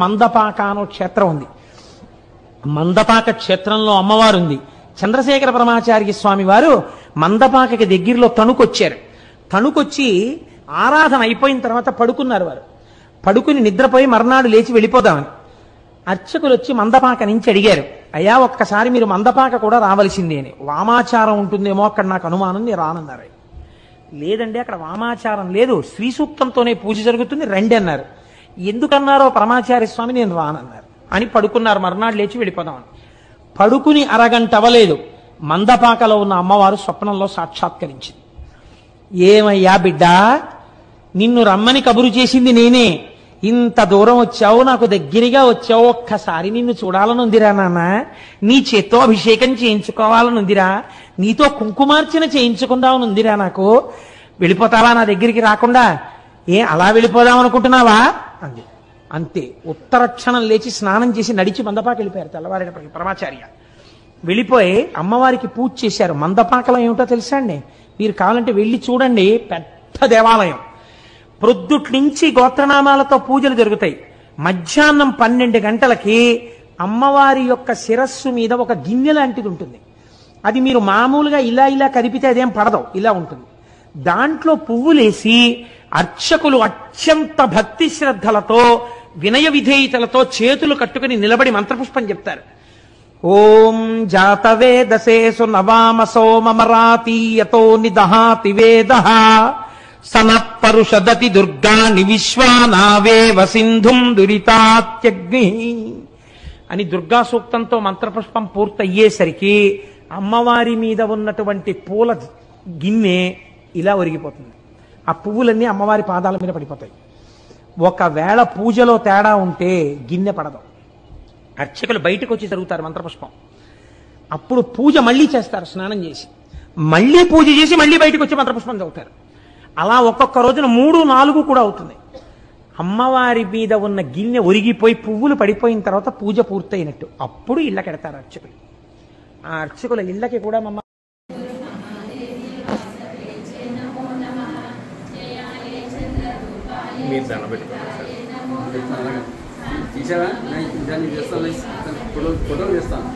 మందపాక అనే క్షేత్రం ఉంది. మందపాక క్షేత్రంలో అమ్మవారు ఉంది. చంద్రశేఖర పరమాచార్య స్వామి వారు మందపాకకి దగ్గరలో తణుకొచ్చారు. తణుకొచ్చి ఆరాధన అయిపోయిన తర్వాత పడుకున్నారు. వారు పడుకుని నిద్రపోయి మర్నాడు లేచి వెళ్ళిపోదామని అర్చకులు వచ్చి మందపాక నుంచి అడిగారు, అయ్యా ఒక్కసారి మీరు మందపాక కూడా రావలసిందే అని. వామాచారం ఉంటుందేమో అక్కడ, నాకు అనుమానం, నేను రానన్నారు. లేదండి అక్కడ వామాచారం లేదు, శ్రీ సూక్తంతోనే పూజ జరుగుతుంది, రండి అన్నారు. ఎందుకన్నారో పరమాచార్య స్వామి నేను రానన్నారు అని పడుకున్నారు. మర్నాడు లేచి వెళ్ళిపోదామని పడుకుని అరగంట అవ్వలేదు, మందపాకలో ఉన్న అమ్మవారు స్వప్నంలో సాక్షాత్కరించింది. ఏమయ్యా బిడ్డ, నిన్ను రమ్మని కబురు చేసింది నేనే, ఇంత దూరం వచ్చావు, నాకు దగ్గరగా వచ్చావు, ఒక్కసారి నిన్ను చూడాలనుందిరా నాన్న, నీ చేత్తో అభిషేకం చేయించుకోవాలనుందిరా, నీతో కుంకుమార్చన చేయించుకుందామనుందిరా, నాకు వెళ్ళిపోతావా నా దగ్గరికి రాకుండా? అలా వెళ్ళిపోదాం అనుకుంటున్నావా అంది. అంతే, ఉత్తరక్షణం లేచి స్నానం చేసి నడిచి మందపాక వెళ్ళిపోయారు. తెల్లవారేటప్పటికి పరమాచార్య వెళ్ళిపోయి అమ్మవారికి పూజ చేశారు. మందపాకలో ఏమిటో తెలుసా అండి, మీరు కావాలంటే వెళ్ళి చూడండి, పెద్ద దేవాలయం. ప్రొద్దుటి నుంచి గోత్రనామాలతో పూజలు జరుగుతాయి. మధ్యాహ్నం 12 గంటలకి అమ్మవారి యొక్క శిరస్సు మీద ఒక గిన్నె లాంటిది ఉంటుంది. అది మీరు మామూలుగా ఇలా ఇలా కదిపితే అదేం పడదు, ఇలా ఉంటుంది. దాంట్లో పువ్వులేసి అర్చకులు అత్యంత భక్తి శ్రద్ధలతో వినయ విధేయతలతో చేతులు కట్టుకుని నిలబడి మంత్రపుష్పం చెప్తారు. ఓం జాతవేదసేసు నవామసో మమరాతీయతో నిదహాతి వేదః సనఃపరుషదతి దుర్గాని విశ్వానావేవ సింధుం దురితాత్యగ్ని అని దుర్గా సూక్తంతో మంత్రపుష్పం పూర్తయ్యేసరికి అమ్మవారి మీద ఉన్నటువంటి పూల గిన్నె ఇలా ఒరిగిపోతుంది. ఆ పువ్వులన్నీ అమ్మవారి పాదాల మీద పడిపోతాయి. ఒకవేళ పూజలో తేడా ఉంటే గిన్నె పడదు. అర్చకులు బయటకు వచ్చి జరుగుతారు మంత్రపుష్పం. అప్పుడు పూజ మళ్ళీ చేస్తారు, స్నానం చేసి మళ్ళీ పూజ చేసి మళ్ళీ బయటకు వచ్చి మంత్రపుష్పం చదువుతారు. అలా ఒక్కొక్క రోజున 3, 4 కూడా అవుతుంది. అమ్మవారి మీద ఉన్న గిన్నె ఒరిగిపోయి పువ్వులు పడిపోయిన తర్వాత పూజ పూర్తయినట్టు. అప్పుడు ఇళ్ళకెడతారు అర్చకులు. ఆ అర్చకుల ఇళ్ళకి కూడా మమ్మ మీరు దండం పెట్టుకోండి. తీసావా? దాన్ని చేస్తాను, ఫోటో చేస్తాను.